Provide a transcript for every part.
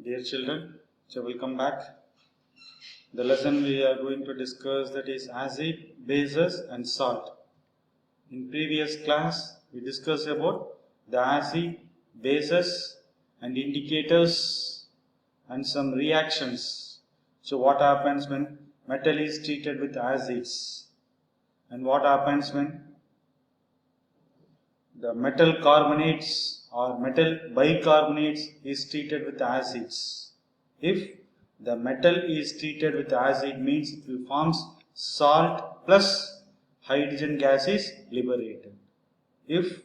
Dear children, welcome back. The lesson we are going to discuss, that is acid, bases and salt. In previous class we discussed about the acid, bases and indicators and some reactions. So what happens when metal is treated with acids, and what happens when the metal carbonates or metal bicarbonates is treated with acids. If the metal is treated with acid, means it will form salt plus hydrogen gas is liberated. If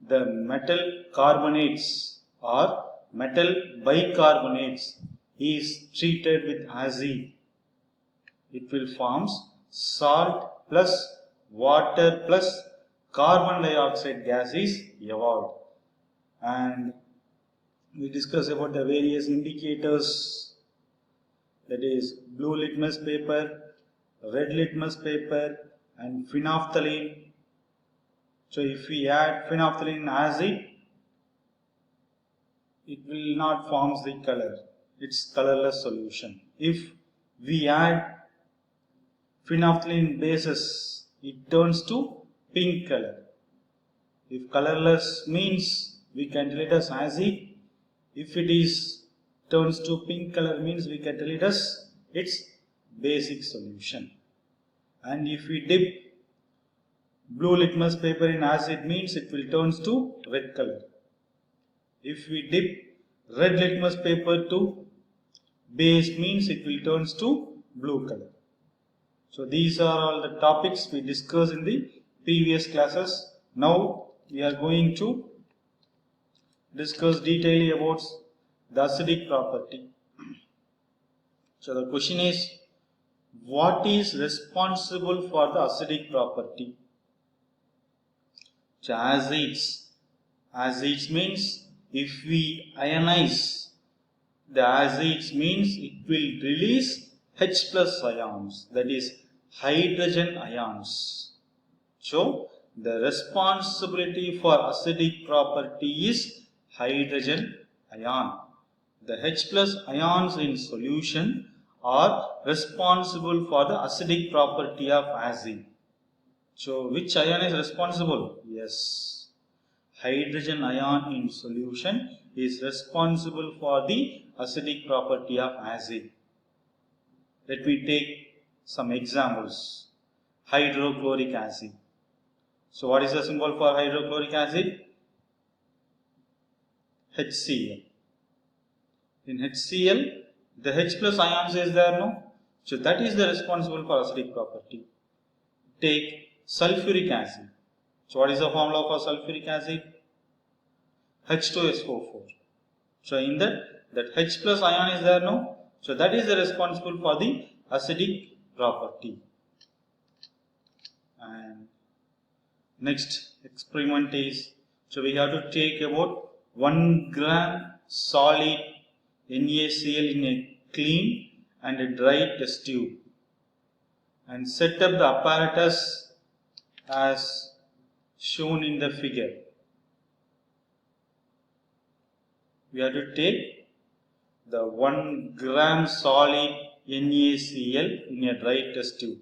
the metal carbonates or metal bicarbonates is treated with acid, it will form salt plus water plus carbon dioxide gas is evolved. And we discuss about the various indicators, that is blue litmus paper, red litmus paper and phenolphthalein. So if we add phenolphthalein acid, it will not form the color, it's colorless solution. If we add phenolphthalein bases, it turns to pink color. If colorless means we can tell it as acid. If it is turns to pink color, means we can tell it as its basic solution. And if we dip blue litmus paper in acid, means it will turns to red color. If we dip red litmus paper to base, means it will turns to blue color. So these are all the topics we discussed in the previous classes. Now we are going to discuss detailedly about the acidic property. So the question is, what is responsible for the acidic property? So acids means if we ionize the acids, means it will release H plus ions, that is hydrogen ions. So the responsibility for acidic property is hydrogen ion. The H plus ions in solution are responsible for the acidic property of acid. So which ion is responsible? Yes, hydrogen ion in solution is responsible for the acidic property of acid. Let me take some examples. Hydrochloric acid. So what is the symbol for hydrochloric acid? HCl. In HCl, the H plus ions is there, no? So that is the responsible for acidic property. Take sulfuric acid. So what is the formula for sulfuric acid? H2SO4. So in that H plus ion is there, no? So that is the responsible for the acidic property. And next experiment is, so we have to take about 1 gram solid NaCl in a clean and a dry test tube and set up the apparatus as shown in the figure. We have to take the 1 gram solid NaCl in a dry test tube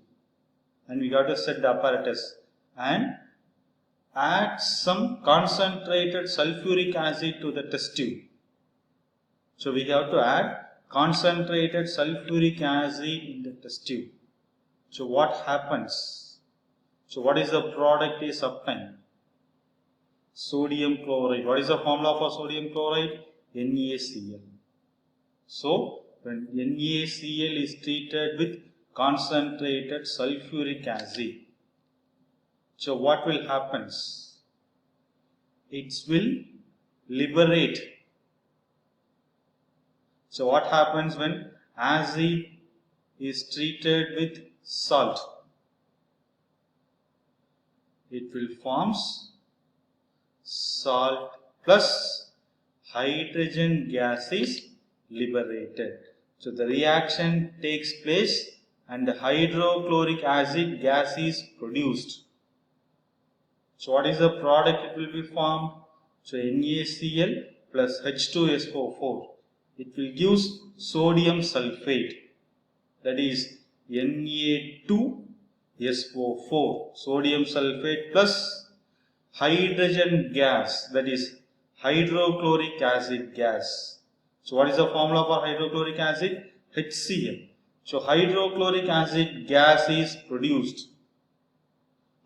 and we have to set the apparatus and add some concentrated sulfuric acid to the test tube. So we have to add concentrated sulfuric acid in the test tube. So what happens? So what is the product is obtained? Sodium chloride. What is the formula for sodium chloride? NaCl. So when NaCl is treated with concentrated sulfuric acid, so what will happen? It will liberate. So what happens when acid is treated with salt? It will form salt plus hydrogen gas is liberated. So the reaction takes place and the hydrochloric acid gas is produced. So what is the product it will be formed? So NaCl plus H2SO4. it will give sodium sulfate, that is Na2SO4, sodium sulfate plus hydrogen gas, that is hydrochloric acid gas. So what is the formula for hydrochloric acid? HCl. So hydrochloric acid gas is produced.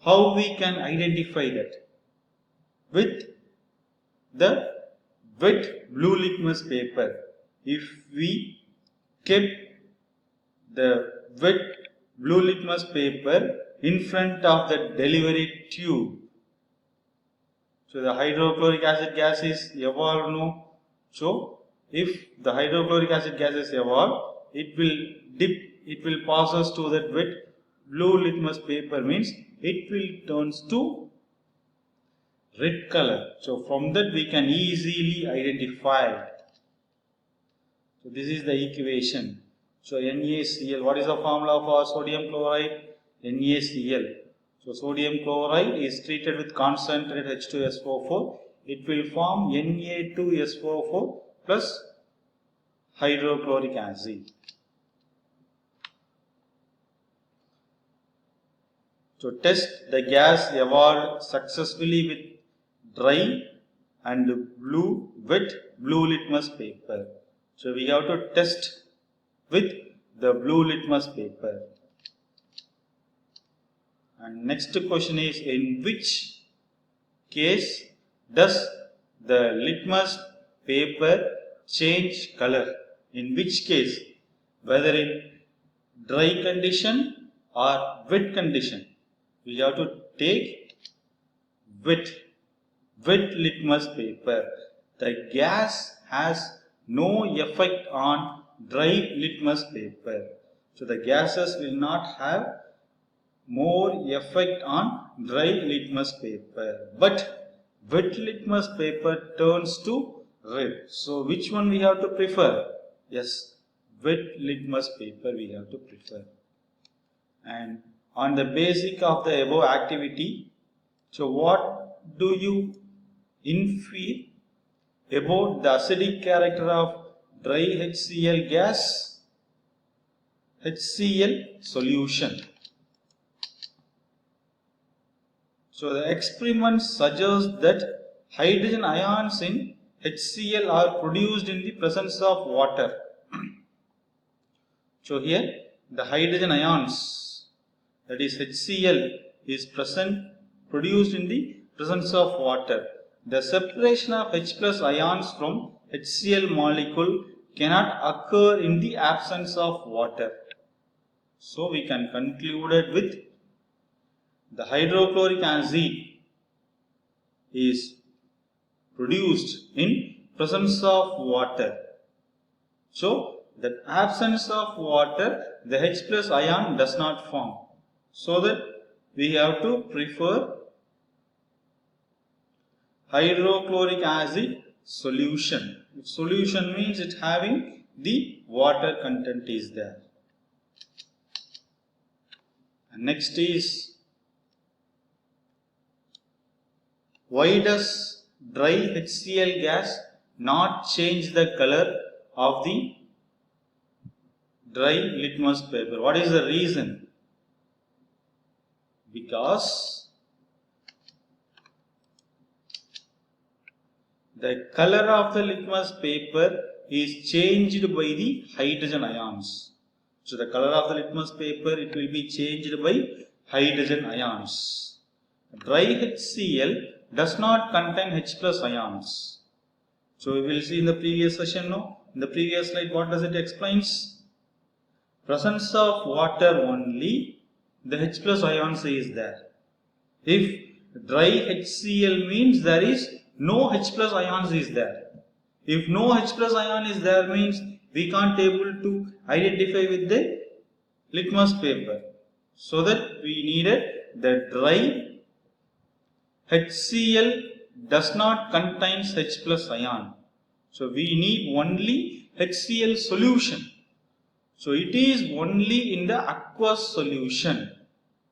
How we can identify that? With the wet blue litmus paper. If we kept the wet blue litmus paper in front of the delivery tube, so the hydrochloric acid gas is evolved, no? So if the hydrochloric acid gas is evolved, it will pass us to that wet blue litmus paper, means it will turns to red color. So from that we can easily identify. So this is the equation. So NaCl, what is the formula for sodium chloride? NaCl. So sodium chloride is treated with concentrated H2SO4. It will form Na2SO4 plus hydrochloric acid. So test the gas evolved successfully with dry and wet blue litmus paper. So we have to test with the blue litmus paper. And next question is, in which case does the litmus paper change color? In which case? Whether in dry condition or wet condition? We have to take wet litmus paper. The gas has no effect on dry litmus paper. So the gases will not have more effect on dry litmus paper. But wet litmus paper turns to red. So which one we have to prefer? Yes, wet litmus paper we have to prefer. And on the basic of the above activity, so what do you infer about the acidic character of dry HCl gas? HCl solution. So the experiment suggests that hydrogen ions in HCl are produced in the presence of water. So here the hydrogen ions, that is HCl, is produced in the presence of water. The separation of H plus ions from HCl molecule cannot occur in the absence of water. So we can conclude it with the hydrochloric acid is produced in presence of water. So the absence of water, the H plus ion does not form. So that we have to prefer hydrochloric acid solution. If solution means it having the water content is there. And next is, why does dry HCl gas not change the color of the dry litmus paper? What is the reason? Because the color of the litmus paper is changed by the hydrogen ions. So the color of the litmus paper, it will be changed by hydrogen ions. Dry HCl does not contain H plus ions. So we will see in the previous session, no? In the previous slide, what does it explains? Presence of water only, the H plus ions is there. If dry HCl means there is no H plus ions is there. If no H plus ion is there means we can't able to identify with the litmus paper. So that we needed the dry HCl does not contain H plus ion. So we need only HCl solution. So it is only in the aqueous solution.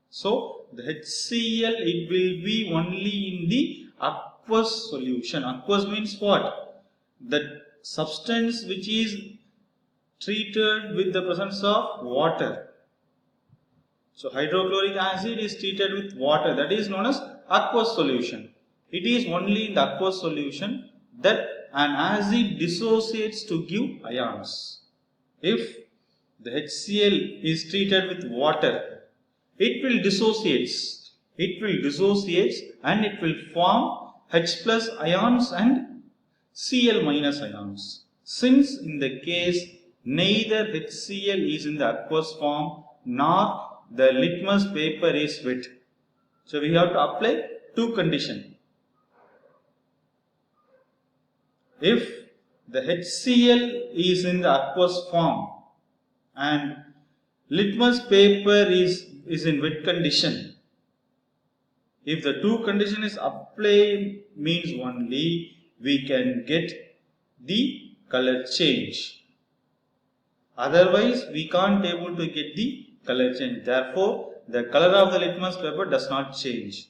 So the HCl, it will be only in the aqueous solution. Aqueous means what? The substance which is treated with the presence of water. So hydrochloric acid is treated with water, that is known as aqueous solution. It is only in the aqueous solution that an acid dissociates to give ions. If the HCl is treated with water, it will dissociate and it will form H plus ions and Cl minus ions. Since in the case neither HCl is in the aqueous form nor the litmus paper is wet, so we have to apply two conditions. If the HCl is in the aqueous form and litmus paper is in wet condition, if the two condition is applied, means only we can get the color change. Otherwise, we can't able to get the color change. Therefore, the color of the litmus paper does not change.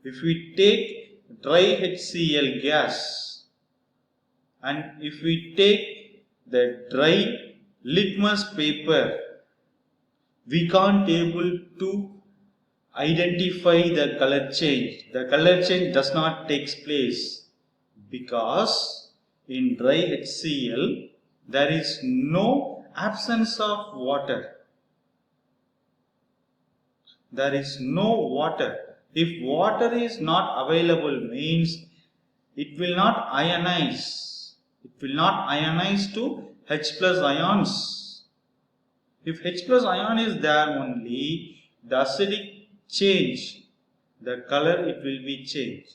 If we take dry HCl gas and if we take the dry litmus paper, we can't able to identify the color change. The color change does not take place because in dry HCl there is no absence of water. There is no water. If water is not available, means it will not ionize. It will not ionize to H plus ions. If H plus ion is there only, the acidic change, the color it will be changed.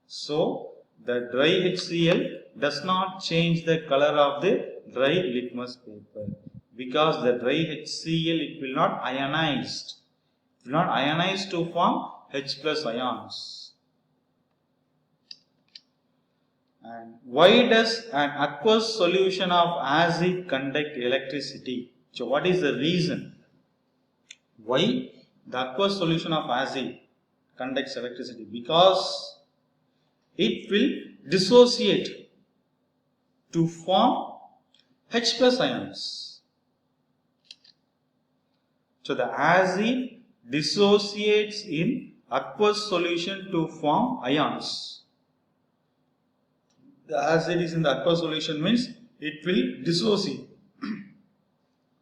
So, the dry HCl does not change the color of the dry litmus paper because the dry HCl it will not ionize. It will not ionize to form H plus ions. And why does an aqueous solution of acid conduct electricity? So, what is the reason? Why the aqueous solution of acid conducts electricity? Because it will dissociate to form H plus ions. So, the acid dissociates in aqueous solution to form ions. The acid is in the aqueous solution means it will dissociate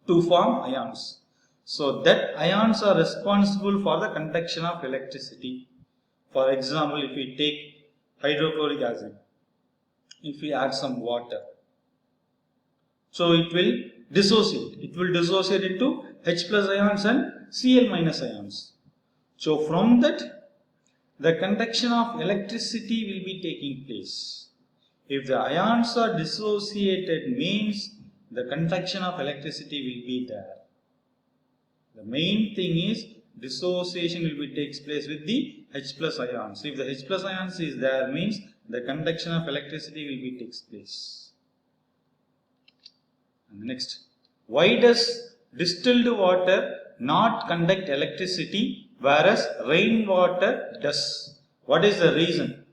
to form ions. So, that ions are responsible for the conduction of electricity. For example, if we take hydrochloric acid, if we add some water, so it will dissociate. It will dissociate into H plus ions and Cl minus ions. So, from that, the conduction of electricity will be taking place. If the ions are dissociated, means the conduction of electricity will be there. The main thing is dissociation will be takes place with the H plus ions. If the H plus ions is there, means the conduction of electricity will be takes place. And next, why does distilled water not conduct electricity whereas rainwater does? What is the reason?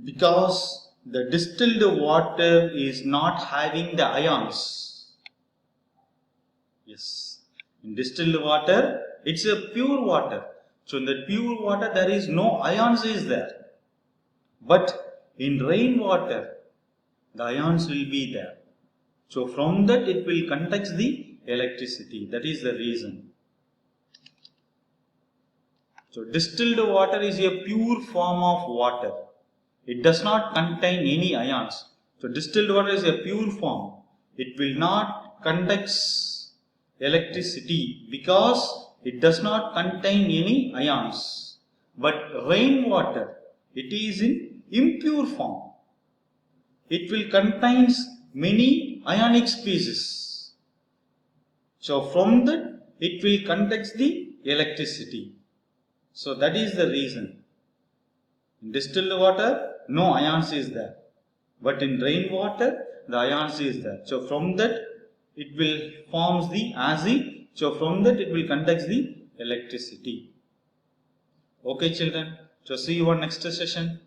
Because the distilled water is not having the ions. Yes, in distilled water, it's a pure water. So, in the pure water, there is no ions is there. But in rainwater, the ions will be there. So, from that, it will conduct the electricity. That is the reason. So, distilled water is a pure form of water. It does not contain any ions. So, distilled water is a pure form. It will not conduct electricity because it does not contain any ions. But rainwater, it is in impure form. It will contain many ionic species. So, from that, it will conduct the electricity. So, that is the reason. In distilled water, no ions is there. But in rainwater, the ions is there. So, from that, it will forms the acid. So, from that, it will conduct the electricity. Okay, children. So, see you on next session.